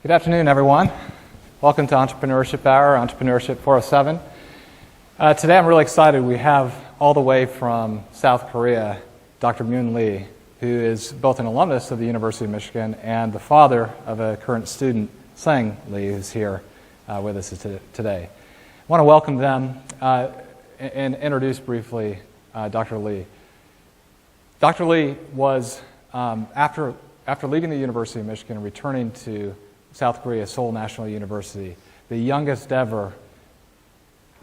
Good afternoon, everyone. Welcome to Entrepreneurship Hour, Entrepreneurship 407. Today I'm really excited. We have all the way from South Korea, Dr. Myun Lee, who is both an alumnus of the University of Michigan and the father of a current student, Sang Lee, who's here with us today. I want to welcome them and introduce briefly Dr. Lee. Dr. Lee was, after leaving the University of Michigan and returning to South Korea, Seoul National University, the youngest ever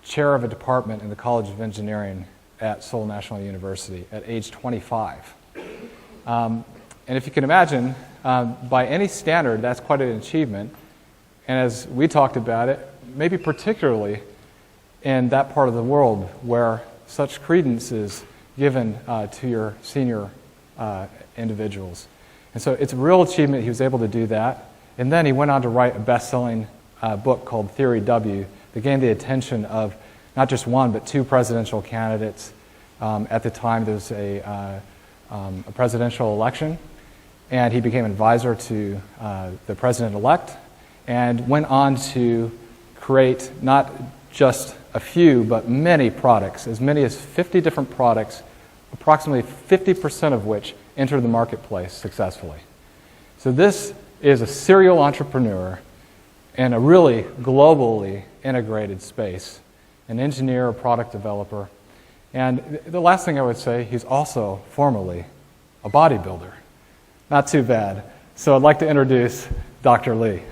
chair of a department in the College of Engineering at Seoul National University at age 25. And if you can imagine, by any standard, that's quite an achievement. And as we talked about it, maybe particularly in that part of the world where such credence is given to your senior individuals. And so it's a real achievement he was able to do that. And then he went on to write a best-selling book called Theory W that gained the attention of not just one, but two presidential candidates. At the time, there was a presidential election, and he became advisor to the president-elect and went on to create not just a few, but many products, as many as 50 different products, approximately 50% of which entered the marketplace successfully. So this is a serial entrepreneur in a really globally integrated space, an engineer, a product developer. And the last thing I would say, he's also formerly a bodybuilder. Not too bad. So I'd like to introduce Dr. Lee.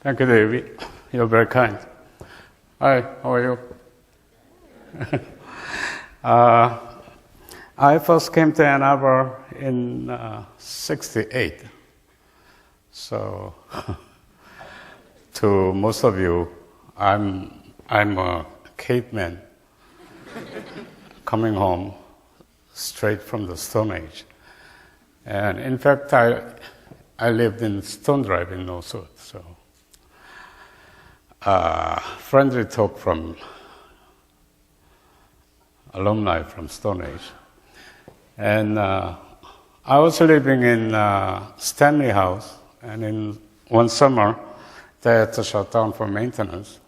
Thank you, David. You're very kind. Hi, how are you? I first came to Ann Arbor in '68. So, to most of you, I'm a caveman coming home straight from the Stone Age. And in fact, I lived in Stone Drive in Northwood. So. Friendly talk from alumni from Stone Age. And I was living in Stanley House, and in one summer, they had to shut down for maintenance.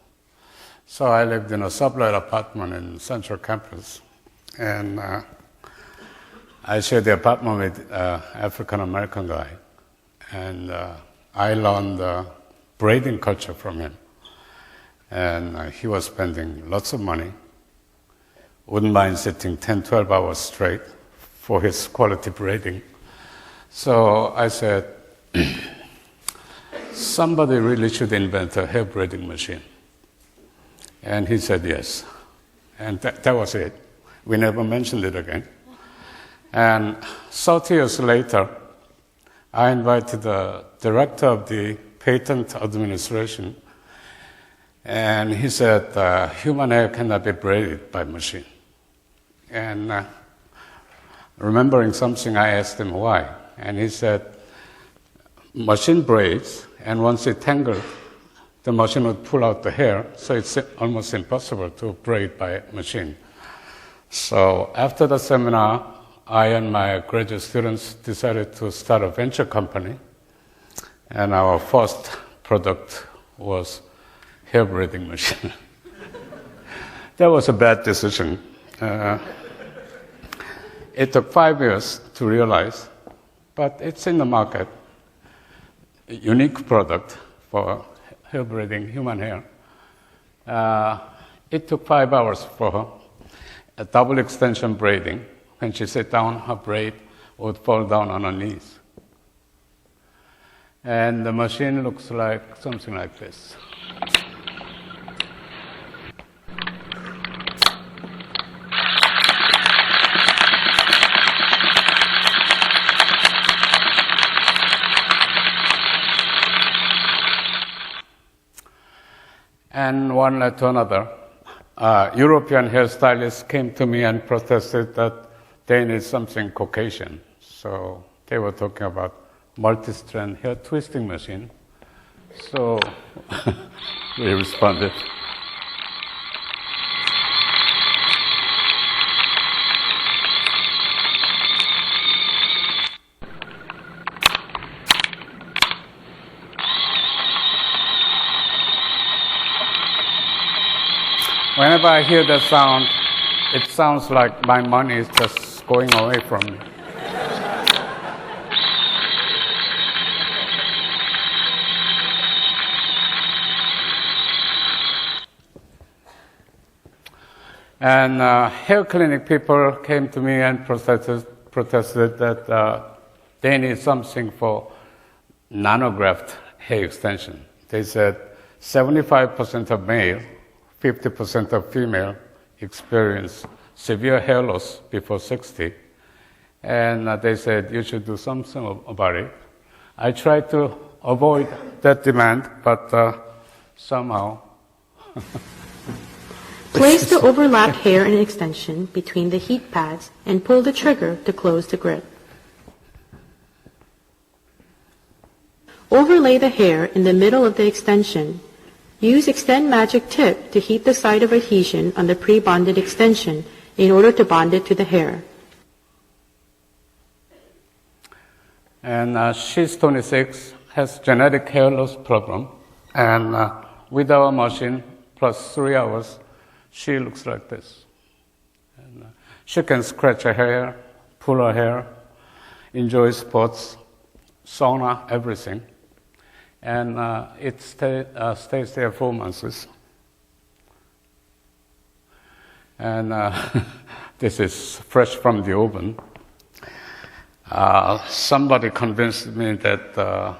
So I lived in a sublet apartment in Central Campus, and I shared the apartment with an African-American guy, and I learned braiding culture from him. And he was spending lots of money, wouldn't mind sitting 10, 12 hours straight for his quality braiding. So I said, somebody really should invent a hair braiding machine. And he said yes. And that was it. We never mentioned it again. And 30 years later, I invited the director of the patent administration. And he said, human hair cannot be braided by machine. And remembering something, I asked him why. And he said, machine braids, and once it tangled, the machine would pull out the hair, so it's almost impossible to braid by machine. So after the seminar, I and my graduate students decided to start a venture company. And our first product was hair braiding machine. That was a bad decision. It took 5 years to realize, but it's in the market. A unique product for hair braiding human hair. It took 5 hours for her. A double extension braiding. When she sat down, her braid would fall down on her knees. And the machine looks like something like this. And one led to another. European hairstylists came to me and protested that they need something Caucasian. So they were talking about multi-strand hair twisting machine. So we responded. Whenever I hear that sound, it sounds like my money is just going away from me. And hair clinic people came to me and protested that they need something for nanograft hair extension. They said 75% of male, 50% of female experience severe hair loss before 60. And they said you should do something about it. I tried to avoid that demand, but somehow. Place the overlapped hair and extension between the heat pads and pull the trigger to close the grip. Overlay the hair in the middle of the extension. Use Extend Magic Tip to heat the side of adhesion on the pre-bonded extension in order to bond it to the hair. And she's 26, has genetic hair loss problem, and with our machine, plus 3 hours, she looks like this. And, she can scratch her hair, pull her hair, enjoy sports, sauna, everything. And it stays there 4 months. And this is fresh from the oven. Somebody convinced me that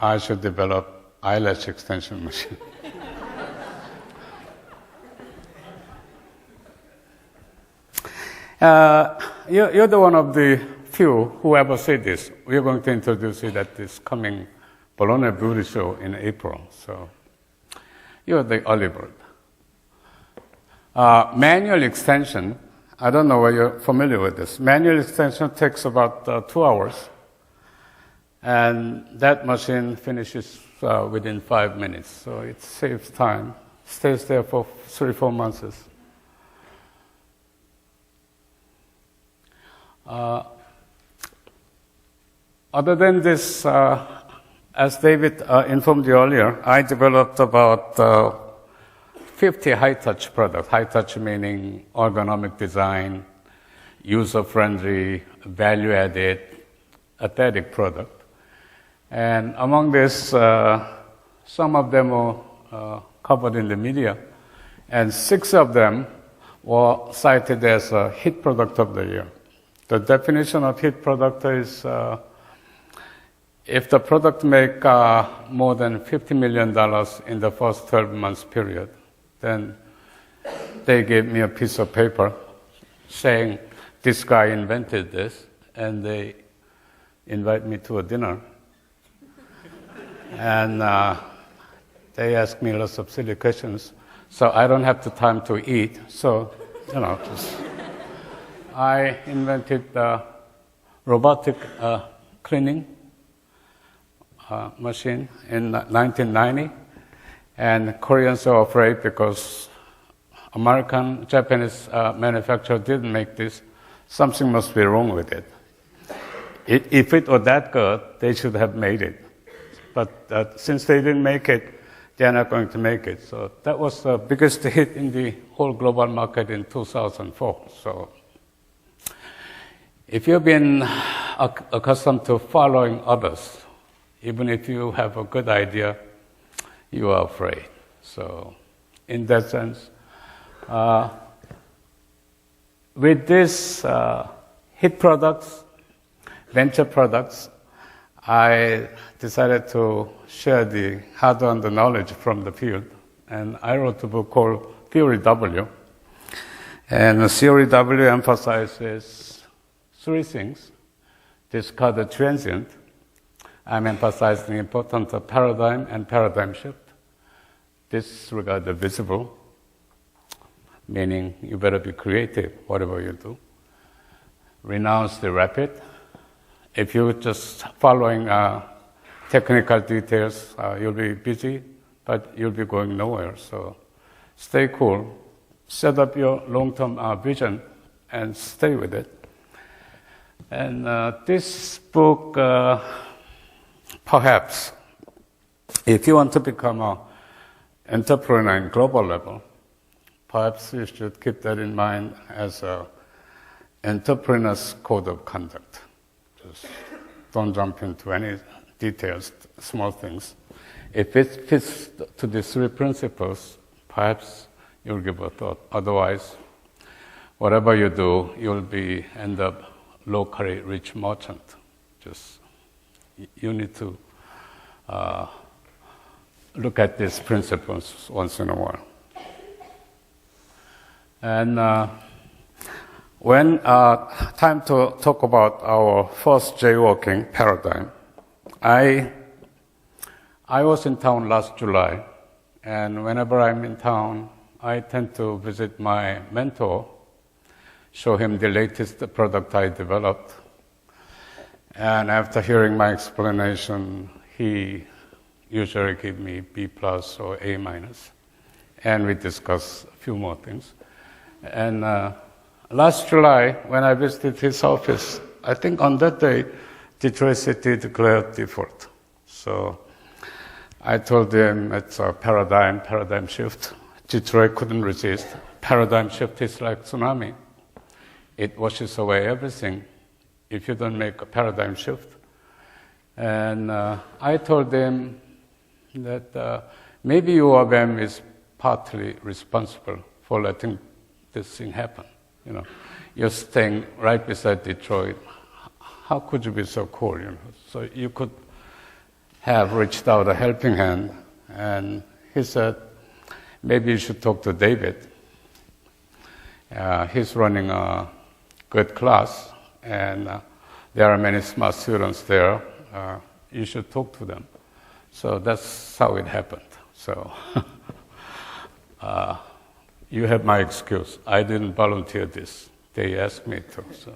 I should develop eyelash extension machine. You're the one of the few who ever said this. We're going to introduce it at this coming Bologna Beauty Show in April. So you're the early bird. Manual extension, I don't know whether you're familiar with this. Manual extension takes about 2 hours. And that machine finishes within 5 minutes. So it saves time, stays there for 3-4 months. Other than this, as David informed you earlier, I developed about 50 high-touch products. High-touch meaning ergonomic design, user-friendly, value-added, aesthetic product. And among this, some of them were covered in the media, and 6 of them were cited as a hit product of the year. The definition of hit product is if the product make more than $50 million in the first 12 months period, then they gave me a piece of paper saying this guy invented this, and they invite me to a dinner. And they ask me lots of silly questions, so I don't have the time to eat. So, I invented the robotic cleaning machine in 1990, and Koreans are afraid because American, Japanese manufacturer didn't make this. Something must be wrong with it. If it were that good, they should have made it. But since they didn't make it, they're not going to make it. So that was the biggest hit in the whole global market in 2004. So if you've been accustomed to following others, even if you have a good idea, you are afraid. So in that sense, with these hit products, venture products, I decided to share the hard-earned knowledge from the field. And I wrote a book called Theory W. And Theory W emphasizes 3 things. Discard the transient. I'm emphasizing the importance of paradigm and paradigm shift. Disregard the visible, meaning you better be creative, whatever you do. Renounce the rapid. If you're just following technical details. You'll be busy, but you'll be going nowhere. So stay cool, set up your long-term vision, and stay with it. And this book, perhaps, if you want to become an entrepreneur in global level, perhaps you should keep that in mind as an entrepreneur's code of conduct. Just don't jump into any details, small things. If it fits to these three principles, perhaps you'll give a thought. Otherwise, whatever you do, you'll end up locally rich merchant. Just you need to look at these principles once in a while. And when time to talk about our first jaywalking paradigm, I was in town last July, and whenever I'm in town, I tend to visit my mentor, show him the latest product I developed, and after hearing my explanation, he usually gives me B+ or A-, and we discuss a few more things. And last July, when I visited his office, I think on that day, Detroit City declared default. So I told him it's a paradigm shift. Detroit couldn't resist. Paradigm shift is like tsunami. It washes away everything if you don't make a paradigm shift. And I told him that maybe U of M is partly responsible for letting this thing happen. You know, you're staying right beside Detroit. How could you be so cool? You know, so you could have reached out a helping hand. And he said, maybe you should talk to David. He's running a good class, and there are many smart students there. You should talk to them. So that's how it happened. So you have my excuse. I didn't volunteer this. They asked me to. So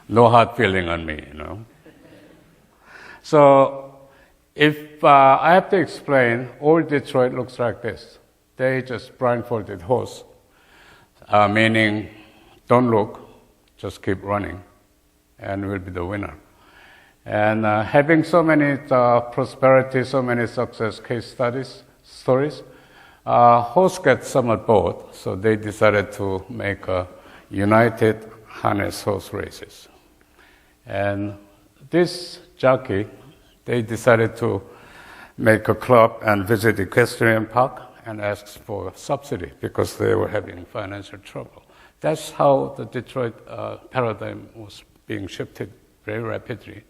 no hard feeling on me, you know. So if I have to explain, old Detroit looks like this. They just blindfolded horse, meaning don't look, just keep running, and we'll be the winner. And having so many prosperity, so many success case stories, horse get somewhat bored, so they decided to make a united harness horse races. And this jockey, they decided to make a club and visit equestrian park and ask for subsidy because they were having financial trouble. That's how the Detroit paradigm was being shifted very rapidly.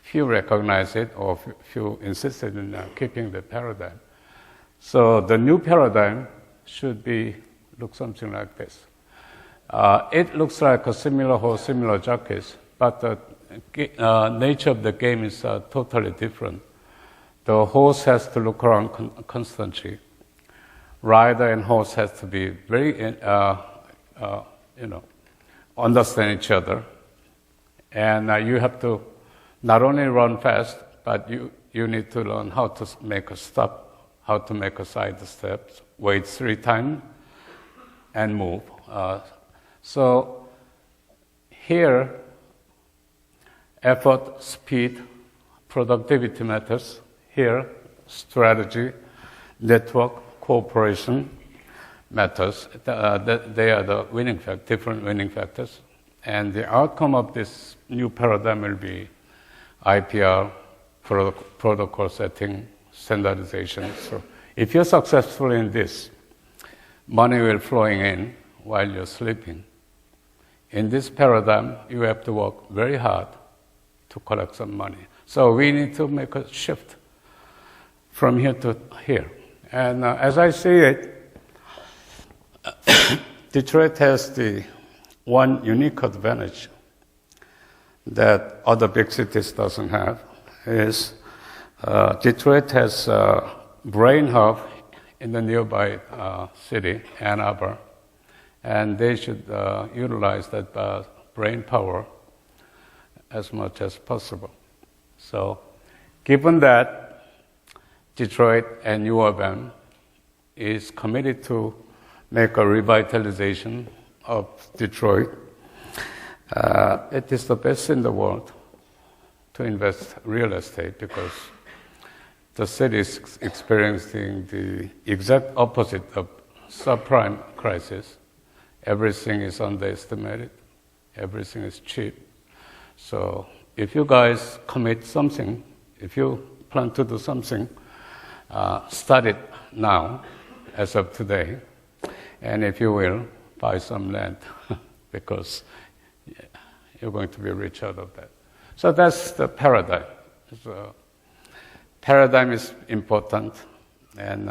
Few recognized it, or few insisted in keeping the paradigm. So the new paradigm should look something like this. It looks like a similar horse, similar jockeys, but the nature of the game is totally different. The horse has to look around constantly. Rider and horse has to be very, understand each other, and you have to not only run fast, but you need to learn how to make a stop, how to make a side step, wait 3 times, and move. So here, effort, speed, productivity matters. Here, strategy, network, cooperation matters. They are the different winning factors. And the outcome of this new paradigm will be IPR, protocol setting, standardization. So if you're successful in this, money will flowing in while you're sleeping. In this paradigm, you have to work very hard to collect some money. So we need to make a shift from here to here. And as I see it, Detroit has the one unique advantage that other big cities doesn't have is Detroit has a brain hub in the nearby city, Ann Arbor, and they should utilize that brain power as much as possible. So Given that Detroit and U of M is committed to make a revitalization of Detroit, it is the best in the world to invest real estate because the city is experiencing the exact opposite of subprime crisis. Everything is underestimated. Everything is cheap. So if you guys commit something, if you plan to do something, start it now, as of today. And if you will, buy some land because you're going to be rich out of that. So that's the paradigm. So paradigm is important. And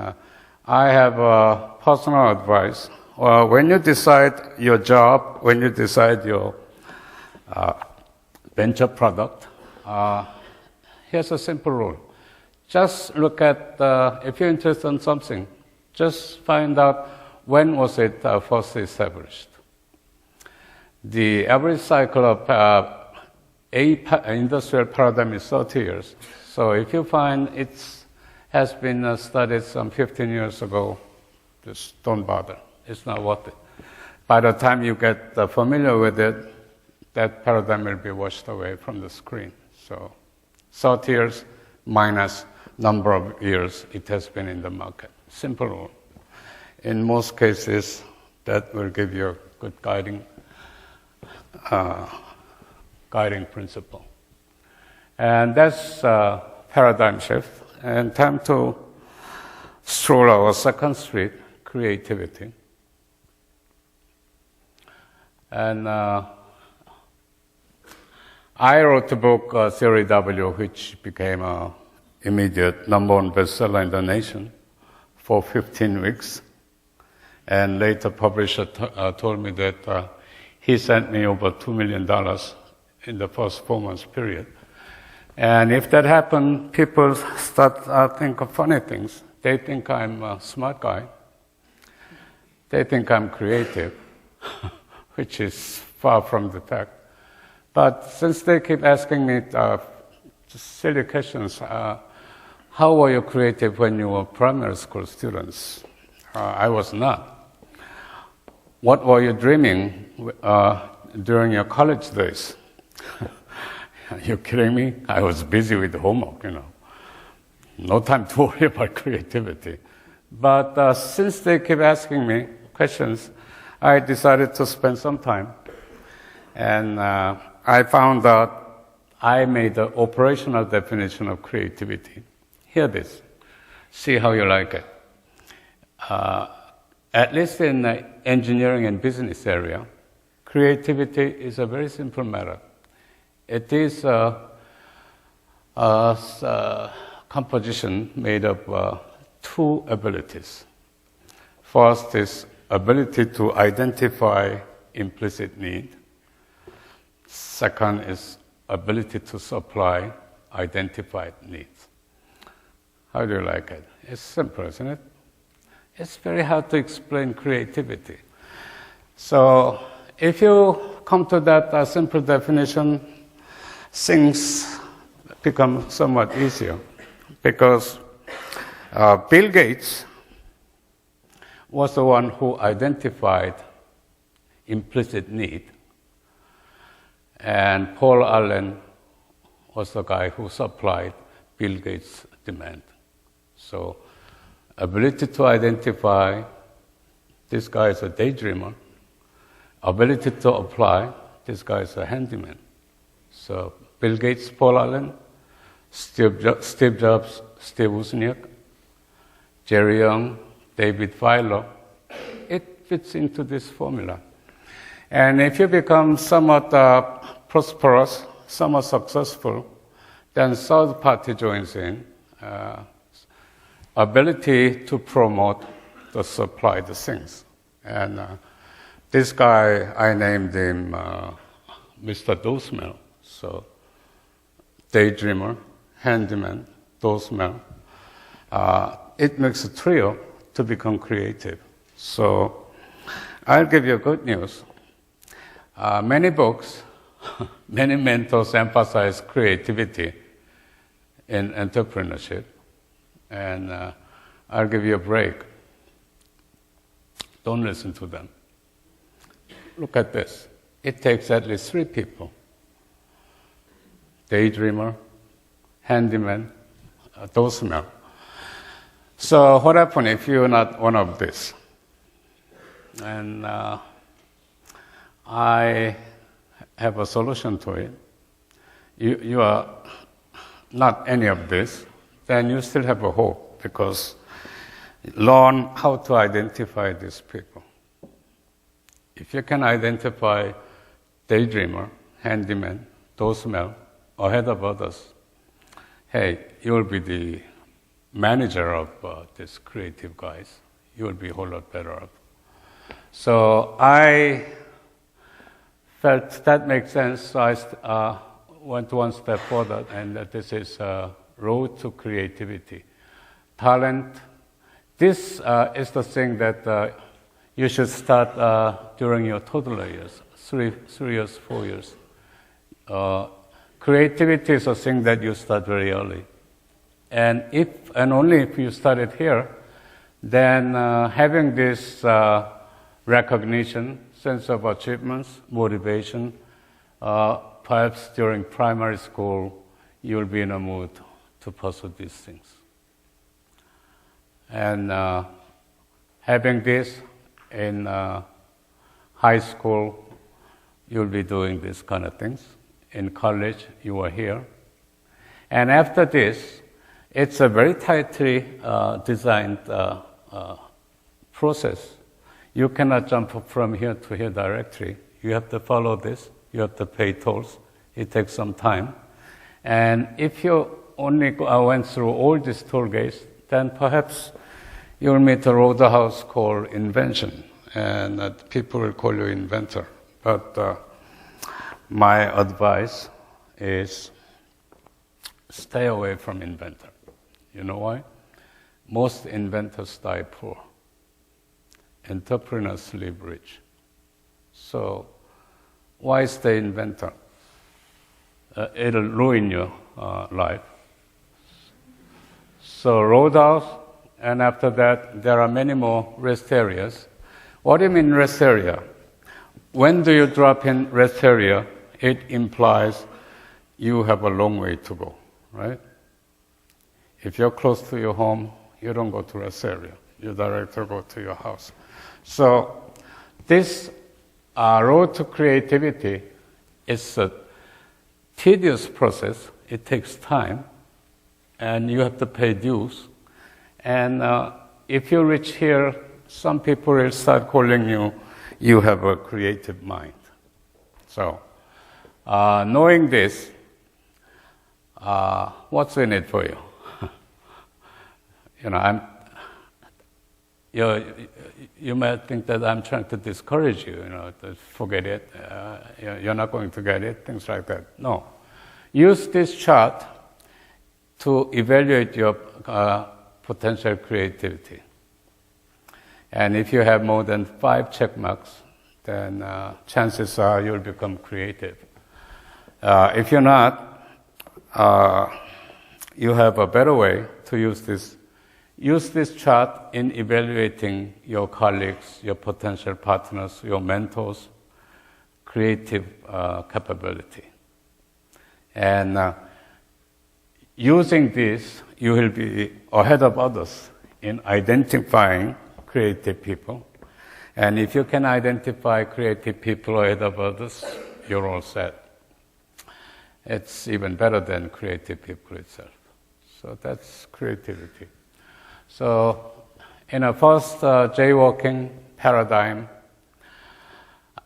I have personal advice. When you decide your job, when you decide your venture product, here's a simple rule. Just look at, if you're interested in something, just find out when was it first established. The average cycle of industrial paradigm is 30 years. So if you find it has been studied some 15 years ago, just don't bother. It's not worth it. By the time you get familiar with it, that paradigm will be washed away from the screen. So 30 years minus number of years it has been in the market. Simple rule. In most cases, that will give you a good guiding principle. And that's paradigm shift. And time to stroll our second street, creativity. And I wrote a book, Theory W, which became an immediate number one bestseller in the nation for 15 weeks. And later, publisher told me that he sent me over $2 million in the first 4 months period. And if that happened, people start think of funny things. They think I'm a smart guy. They think I'm creative, which is far from the fact. But since they keep asking me silly questions, how were you creative when you were primary school students? I was not. What were you dreaming during your college days? Are you kidding me? I was busy with homework, No time to worry about creativity. But since they keep asking me questions, I decided to spend some time. And I found out I made an operational definition of creativity. Hear this. See how you like it. At least in the engineering and business area, creativity is a very simple matter. It is a composition made of two abilities. First is ability to identify implicit need. Second is ability to supply identified needs. How do you like it? It's simple, isn't it? It's very hard to explain creativity. So if you come to that simple definition, things become somewhat easier. Because Bill Gates was the one who identified implicit need. And Paul Allen was the guy who supplied Bill Gates' demand. So, ability to identify, this guy is a daydreamer. Ability to apply, this guy is a handyman. So, Bill Gates, Paul Allen, Steve Jobs, Steve Wozniak, Jerry Young, David Feiler, it fits into this formula. And if you become somewhat prosperous, somewhat successful, then third party joins in. Ability to promote the supplied things. And this guy, I named him Mr. Dosmel. So, daydreamer, handyman, Dosmel. It makes a trio to become creative. So, I'll give you good news. Many books, many mentors emphasize creativity in entrepreneurship, and I'll give you a break. Don't listen to them. Look at this. It takes at least 3 people. Daydreamer, handyman, dosmer. So what happens if you're not one of these? And I have a solution to it. You are not any of this, then you still have a hope, because learn how to identify these people. If you can identify daydreamer, handyman, dosmer, ahead of others, hey, you will be the manager of these creative guys. You will be a whole lot better off. So I felt that makes sense, so I went one step further, and that this is a road to creativity. Talent, this is the thing that you should start during your toddler years, 3 years, 4 years. Creativity is a thing that you start very early. And if and only if you start it here, then having this recognition, sense of achievements, motivation, perhaps during primary school, you'll be in a mood to pursue these things. And having this in high school, you'll be doing these kind of things. In college, you are here. And after this, it's a very tightly designed process. You cannot jump from here to here directly. You have to follow this. You have to pay tolls. It takes some time. And if you only went through all these toll gates, then perhaps you'll meet a roadhouse called invention, and people will call you inventor. But my advice is stay away from inventor. You know why? Most inventors die poor. Entrepreneurs live rich. So why stay inventor? It'll ruin your life. So roadhouse, and after that, there are many more rest areas. What do you mean rest area? When do you drop in rest area? It implies you have a long way to go, right? If you're close to your home, you don't go to rest area. You directly go to your house. So this road to creativity is a tedious process. It takes time, and you have to pay dues. And if you reach here, some people will start calling you have a creative mind. So knowing this, what's in it for you? You might think that I'm trying to discourage you, to forget it, you're not going to get it, things like that. No. Use this chart to evaluate your potential creativity. And if you have more than 5 check marks, then chances are you'll become creative. If you're not, you have a better way to use this. Use this chart in evaluating your colleagues, your potential partners, your mentors' creative capability. And using this, you will be ahead of others in identifying creative people. And if you can identify creative people ahead of others, you're all set. It's even better than creative people itself. So that's creativity. So in a first jaywalking paradigm,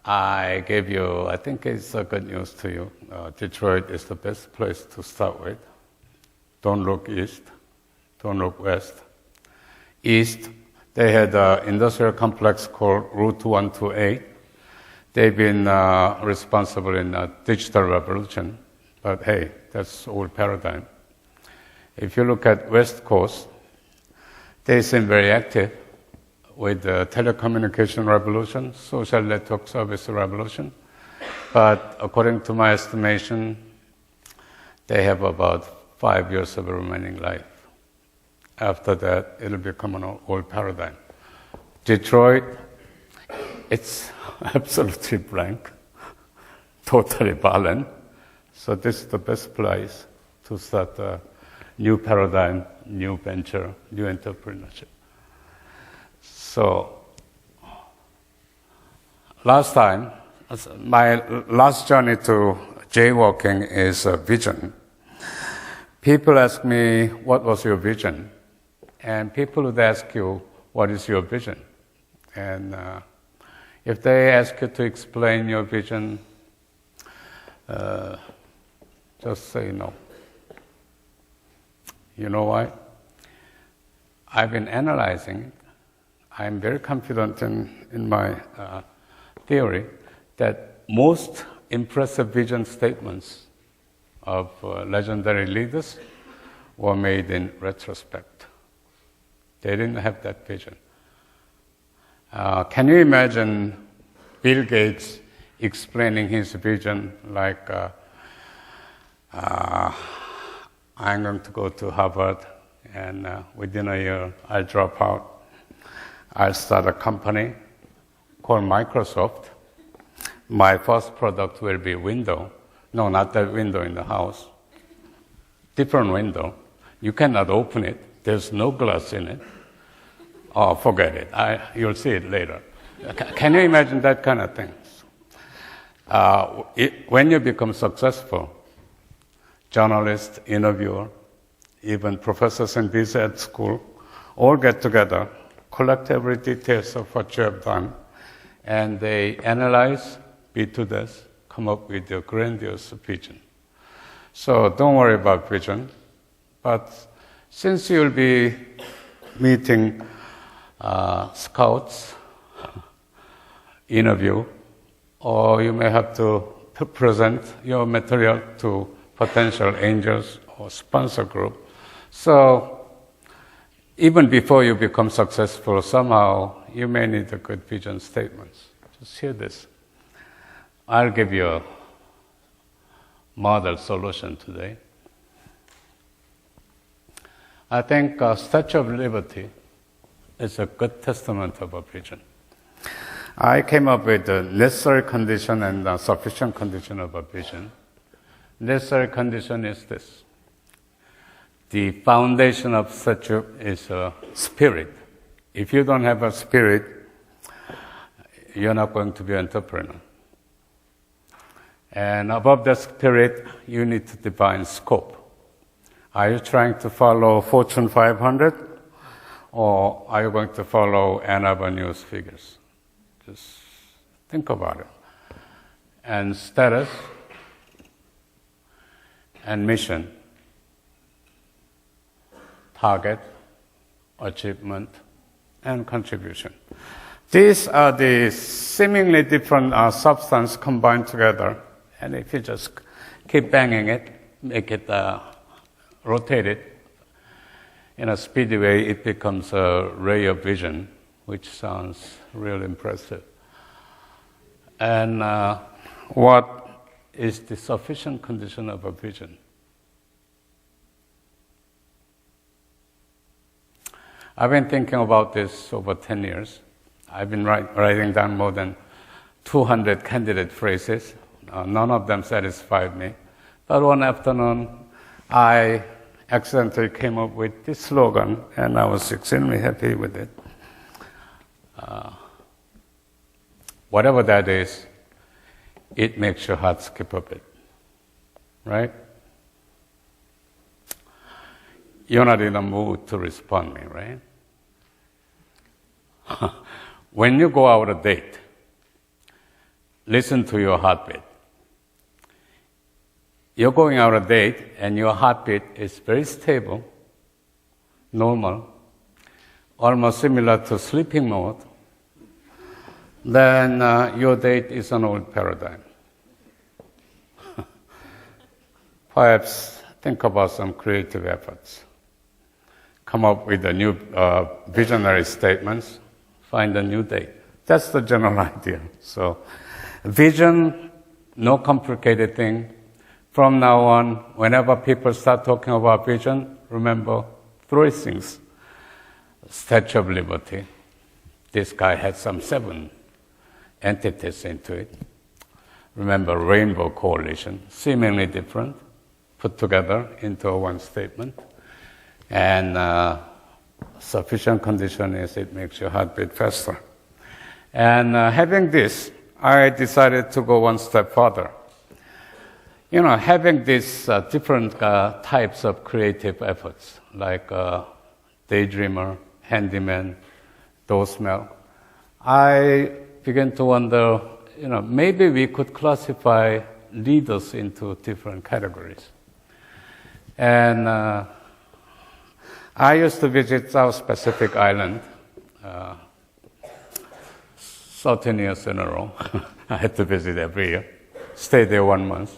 I gave you, I think it's good news to you. Detroit is the best place to start with. Don't look east. Don't look west. East, they had an industrial complex called Route 128. They've been responsible in the digital revolution. But hey, that's old paradigm. If you look at West Coast, they seem very active with the telecommunication revolution, social network service revolution. But according to my estimation, they have about 5 years of remaining life. After that, it'll become an old paradigm. Detroit, it's absolutely blank, totally barren. So this is the best place to start a new paradigm, new venture, new entrepreneurship. So last time, my last journey to jaywalking is a vision. People ask me, what was your vision? And people would ask you, what is your vision? And if they ask you to explain your vision, just say no. You know why? I've been analyzing it. I'm very confident in my theory that most impressive vision statements of legendary leaders were made in retrospect. They didn't have that vision. Can you imagine Bill Gates explaining his vision like, I'm going to go to Harvard and within a year I'll drop out. I'll start a company called Microsoft. My first product will be window. No, not that window in the house. Different window. You cannot open it. There's no glass in it. Oh, forget it. You'll see it later. Can you imagine that kind of thing? When you become successful, journalist, interviewer, even professors in business at school, all get together, collect every details of what you have done, and they analyze, beat to death, come up with a grandiose vision. So don't worry about vision, but since you'll be meeting scouts, interview, or you may have to present your material to potential angels or sponsor group. So even before you become successful, somehow you may need a good vision statements. Just hear this. I'll give you a model solution today. I think Statue of Liberty is a good testament of a vision. I came up with the necessary condition and the sufficient condition of a vision. Necessary condition is this. The foundation of statue is a spirit. If you don't have a spirit, you're not going to be an entrepreneur. And above the spirit, you need to define scope. Are you trying to follow Fortune 500? Or are you going to follow Ann Arbor News figures? Just think about it. And status, and mission, target, achievement, and contribution. These are the seemingly different substances combined together, and if you just keep banging it, make it rotate it in a speedy way, it becomes a ray of vision, which sounds really impressive. And what is the sufficient condition of a vision? I've been thinking about this over 10 years. I've been writing down more than 200 candidate phrases. None of them satisfied me. But one afternoon, I accidentally came up with this slogan, and I was extremely happy with it. Whatever that is, it makes your heart skip a bit, right? You're not in a mood to respond me, right? When you go out on a date, listen to your heartbeat. You're going out on a date and your heartbeat is very stable, normal, almost similar to sleeping mode, then your date is an old paradigm. Perhaps think about some creative efforts. Come up with a new visionary statements, find a new date. That's the general idea. So, vision, no complicated thing. From now on, whenever people start talking about vision, remember three things. Statue of Liberty. This guy had some 7 entities into it. Remember, Rainbow Coalition, seemingly different, put together into one statement. And sufficient condition is it makes your heart beat faster. And having this, I decided to go one step further. You know, having these different types of creative efforts, like daydreamer, handyman, doorsmell, I began to wonder, you know, maybe we could classify leaders into different categories. And I used to visit South Pacific Island 13 years in a row. I had to visit every year. Stay there 1 month,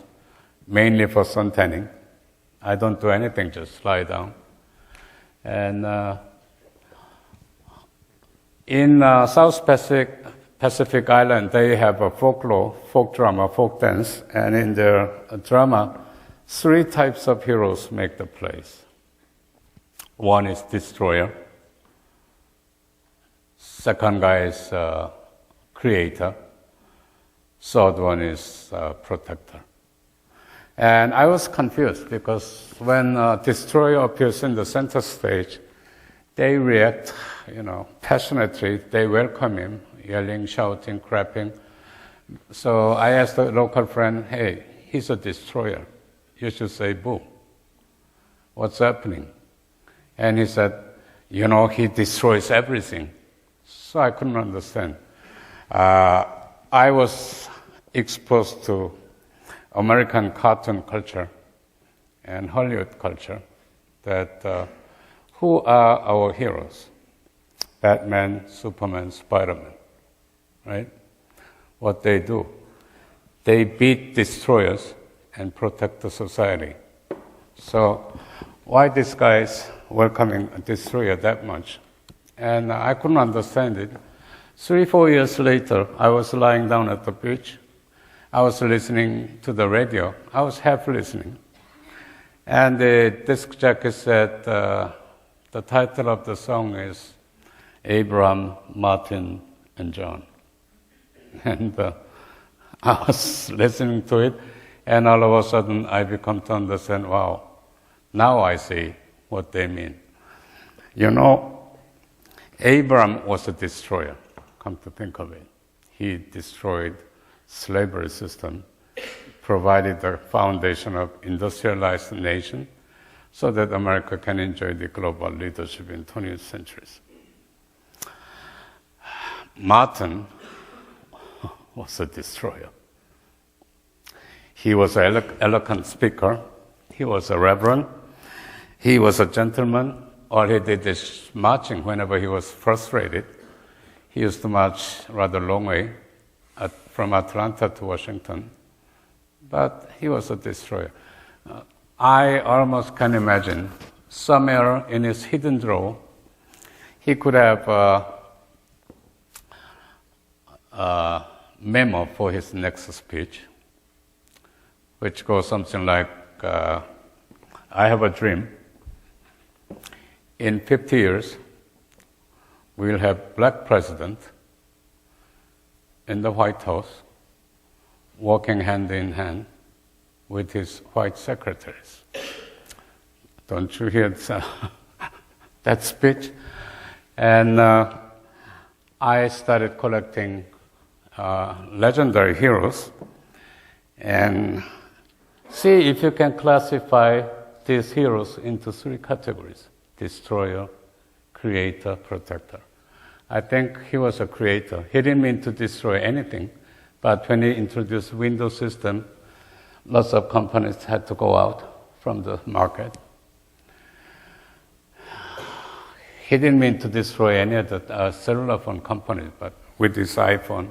mainly for sun tanning. I don't do anything, just lie down. And in South Pacific Island, they have a folklore, folk drama, folk dance, and in their drama, 3 types of heroes make the plays. One is destroyer. Second guy is creator. Third one is protector. And I was confused because when destroyer appears in the center stage, they react, you know, passionately. They welcome him, yelling, shouting, clapping. So I asked a local friend, hey, he's a destroyer. You should say boo. What's happening? And he said, you know, he destroys everything. So I couldn't understand. I was exposed to American cartoon culture and Hollywood culture that who are our heroes? Batman, Superman, Spider-Man, right? What they do? They beat destroyers and protect the society. So why this guy is welcoming a destroyer that much? And I couldn't understand it. 3-4 years later, I was lying down at the beach. I was listening to the radio. I was half listening. And the disc jockey said the title of the song is Abraham, Martin, and John. And I was listening to it, and all of a sudden I become to understand, wow, now I see what they mean. You know, Abraham was a destroyer, come to think of it. He destroyed slavery system, provided the foundation of industrialized nation so that America can enjoy the global leadership in 20th centuries. Martin was a destroyer. He was an eloquent speaker. He was a reverend. He was a gentleman. All he did is marching whenever he was frustrated. He used to march rather long way from Atlanta to Washington. But he was a destroyer. I almost can imagine somewhere in his hidden drawer, he could have a memo for his next speech, which goes something like, I have a dream. In 50 years, we'll have black president in the White House, walking hand in hand with his white secretaries. Don't you hear that speech? And I started collecting legendary heroes and see if you can classify these heroes into 3 categories: destroyer, creator, protector. I think he was a creator. He didn't mean to destroy anything, but when he introduced Windows system, lots of companies had to go out from the market. He didn't mean to destroy any of the cellular phone companies, but with this iPhone,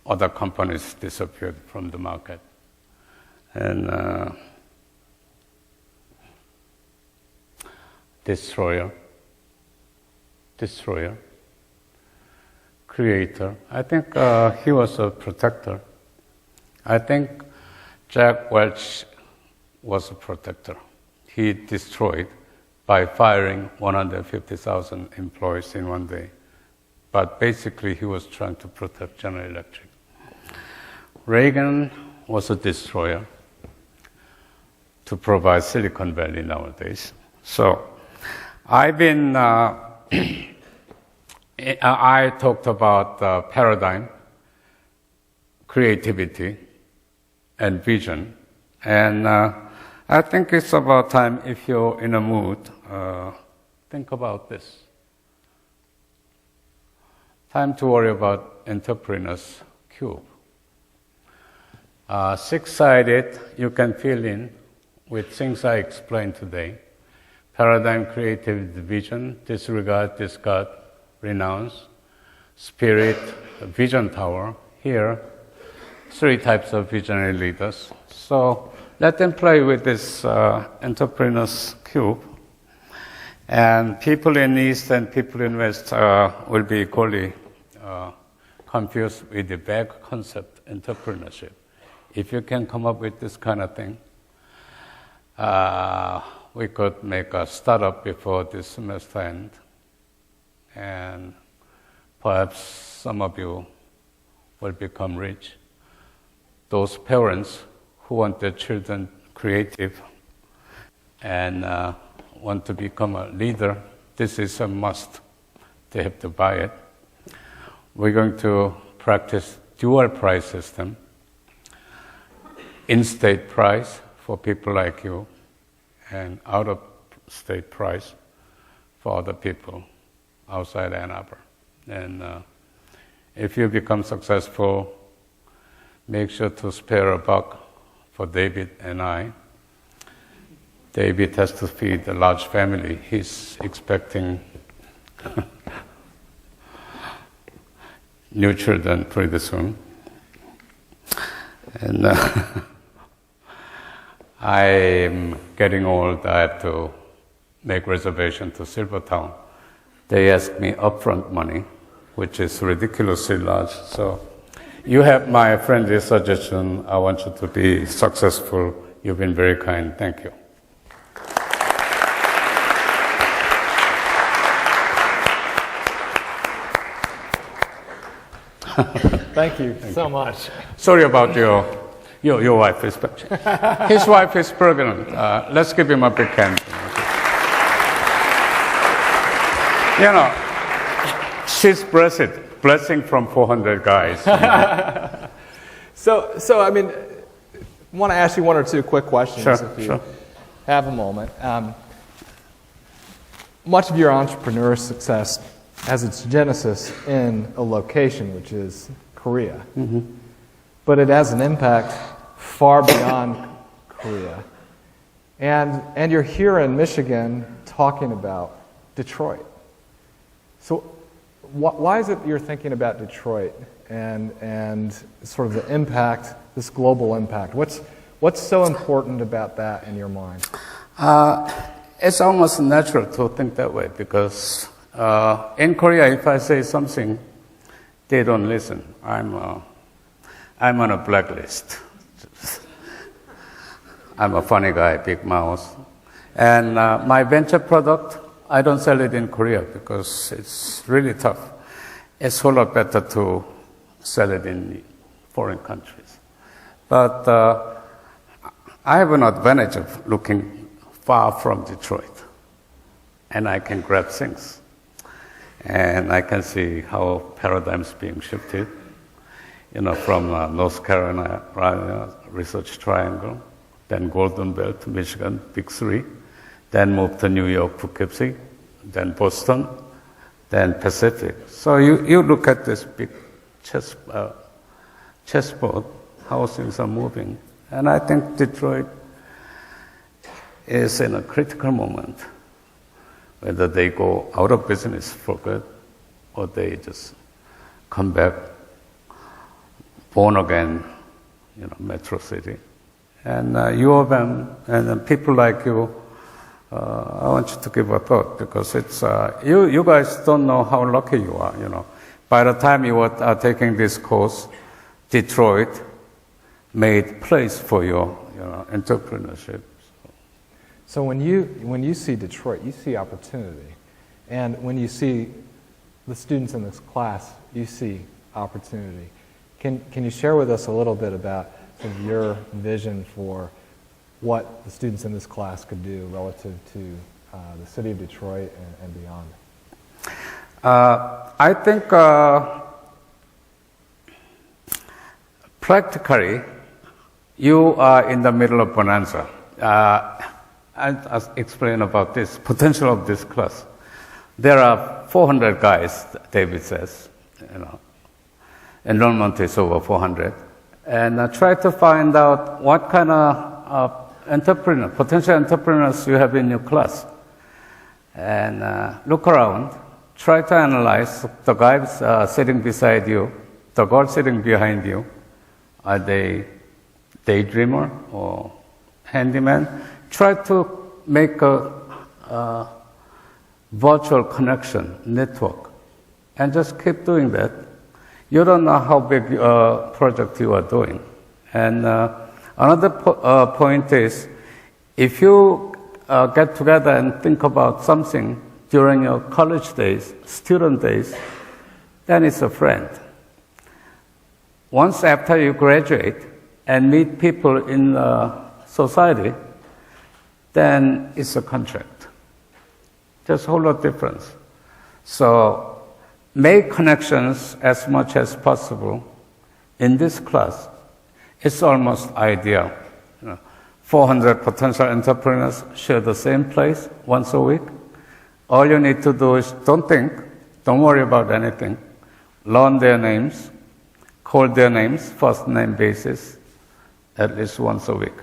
other companies disappeared from the market. And destroyer, creator. I think he was a protector. I think Jack Welch was a protector. He destroyed by firing 150,000 employees in one day. But basically, he was trying to protect General Electric. Reagan was a destroyer to provide Silicon Valley nowadays. So I've been, I talked about paradigm, creativity, and vision. And I think it's about time, if you're in a mood, think about this. Time to worry about entrepreneur's cube. Six-sided, you can fill in with things I explained today. Paradigm, creativity, vision, disregard, discard, renounce, spirit, vision tower. Here, three types of visionary leaders. So let them play with this entrepreneur's cube. And people in East and people in West will be equally confused with the vague concept, entrepreneurship. If you can come up with this kind of thing, we could make a startup before this semester end. And perhaps some of you will become rich. Those parents who want their children creative and want to become a leader, this is a must. They have to buy it. We're going to practice dual price system, in-state price for people like you, and out-of-state price for other people outside Ann Arbor. And if you become successful, make sure to spare a buck for David and I. David has to feed a large family. He's expecting new children pretty soon. And I'm getting old. I have to make reservation to Silvertown. They ask me upfront money, which is ridiculously large. So you have my friendly suggestion. I want you to be successful. You've been very kind. Thank you. Thank you so much. Sorry about your wife is his wife is pregnant. Let's give him a big hand. You know, she's blessing from 400 guys. So I mean, I want to ask you one or two quick questions if you have a moment. Much of your entrepreneur success has its genesis in a location, which is Korea. Mm-hmm. But it has an impact far beyond Korea. And you're here in Michigan talking about Detroit. So why is it you're thinking about Detroit and sort of the impact, this global impact? What's so important about that in your mind? It's almost natural to think that way because in Korea, if I say something, they don't listen. I'm on a blacklist. I'm a funny guy, big mouth. And my venture product, I don't sell it in Korea because it's really tough. It's a whole lot better to sell it in foreign countries. But I have an advantage of looking far from Detroit. And I can grab things. And I can see how paradigms being shifted, from North Carolina Research Triangle, then Golden Belt, Michigan, Big Three, then move to New York, Poughkeepsie, then Boston, then Pacific. So you look at this big chessboard, how things are moving. And I think Detroit is in a critical moment. Whether they go out of business for good or they just come back born again, metro city. And U of M and people like you, I want you to give a thought because it's, you guys don't know how lucky you are, By the time you are taking this course, Detroit made place for your entrepreneurship. So when you see Detroit, you see opportunity. And when you see the students in this class, you see opportunity. Can you share with us a little bit about sort of your vision for what the students in this class could do relative to the city of Detroit and beyond? I think practically, you are in the middle of bonanza. I'll explain about this potential of this class. There are 400 guys, David says. Enrollment is over 400. And try to find out what kind of potential entrepreneurs you have in your class. And look around. Try to analyze the guys sitting beside you, the girl sitting behind you. Are they daydreamer or handyman? Try to make a virtual connection, network, and just keep doing that. You don't know how big a project you are doing. And another point is, if you get together and think about something during your college days, student days, then it's a friend. Once after you graduate and meet people in society, then it's a contract. There's a whole lot of difference. So make connections as much as possible. In this class, it's almost ideal. 400 potential entrepreneurs share the same place once a week. All you need to do is don't think, don't worry about anything. Learn their names, call their names, first name basis, at least once a week.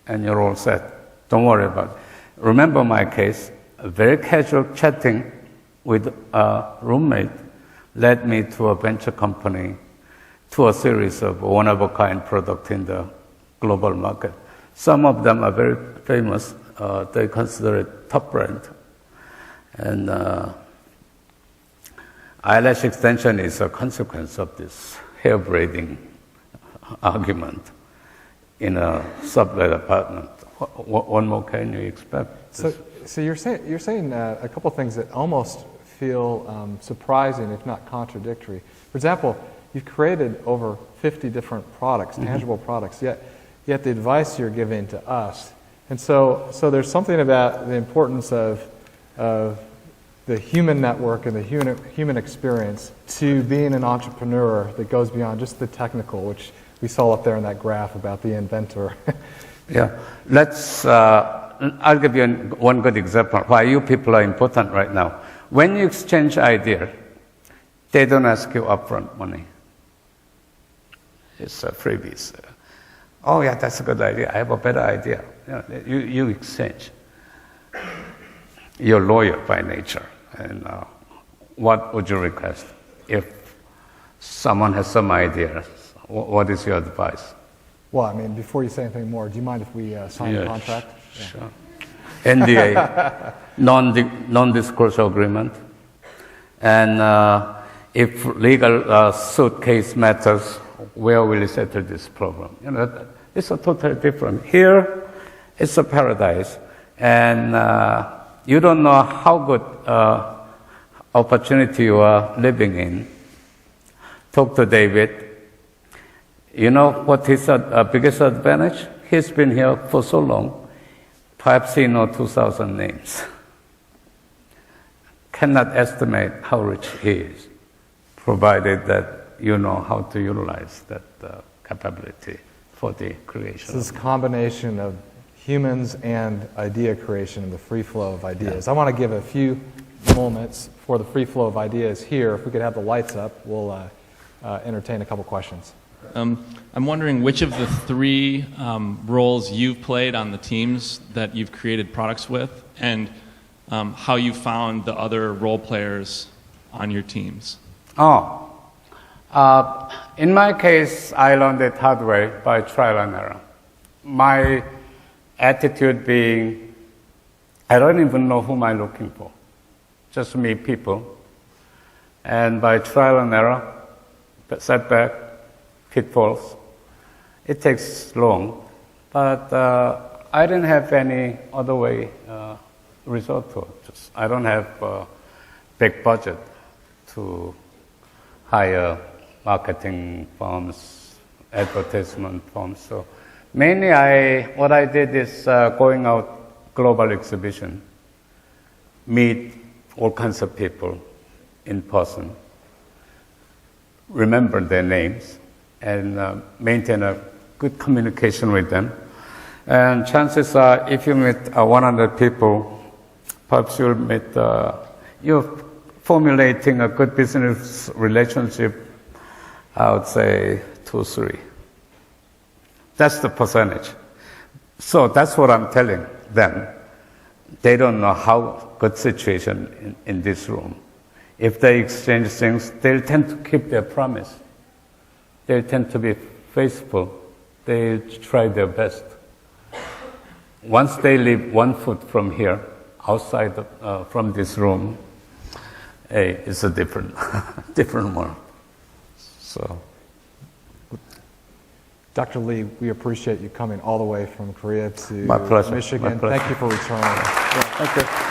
And you're all set. Don't worry about it. Remember my case, a very casual chatting with a roommate led me to a venture company, to a series of one-of-a-kind products in the global market. Some of them are very famous. They consider it top brand. And eyelash extension is a consequence of this hair braiding argument in a sublet apartment. What more can you expect? So you're saying a couple of things that almost feel surprising, if not contradictory. For example, you've created over 50 different products, tangible products, yet the advice you're giving to us. And so there's something about the importance of the human network and the human experience to being an entrepreneur that goes beyond just the technical, which we saw up there in that graph about the inventor. Yeah, I'll give you one good example why you people are important right now. When you exchange ideas, they don't ask you upfront money. It's freebies. Oh yeah, that's a good idea. I have a better idea. You exchange. You're a lawyer by nature. And what would you request? If someone has some idea, what is your advice? Well, I mean, before you say anything more, do you mind if we sign a contract? Sure. NDA, non-disclosure agreement. And if legal suit case matters, where will you settle this problem? It's a totally different. Here, it's a paradise. And you don't know how good opportunity you are living in. Talk to David. You know what his biggest advantage? He's been here for so long. Perhaps he knows 2,000 names. Cannot estimate how rich he is, provided that you know how to utilize that capability for the creation. So this combination of humans and idea creation and the free flow of ideas. I want to give a few moments for the free flow of ideas here. If we could have the lights up, we'll entertain a couple questions. I'm wondering which of the three roles you've played on the teams that you've created products with, and how you found the other role players on your teams. In my case, I learned it hard way by trial and error. My attitude being, I don't even know whom I'm looking for. Just meet people. And by trial and error, setback, pitfalls, It takes long, but I didn't have any other way resort to it. I don't have a big budget to hire marketing firms, advertisement firms. So mainly what I did is going out global exhibition, meet all kinds of people in person, remember their names, and maintain a good communication with them. And chances are, if you meet 100 people, perhaps you're formulating a good business relationship, I would say 2, 3. That's the percentage. So that's what I'm telling them. They don't know how good situation in this room. If they exchange things, they'll tend to keep their promise. They'll tend to be faithful. They'll try their best. Once they leave 1 foot from here, outside from this room, hey, it's a different world. So, Dr. Lee, we appreciate you coming all the way from Korea to my pleasure. Michigan. My pleasure. Thank you for returning. Thank you.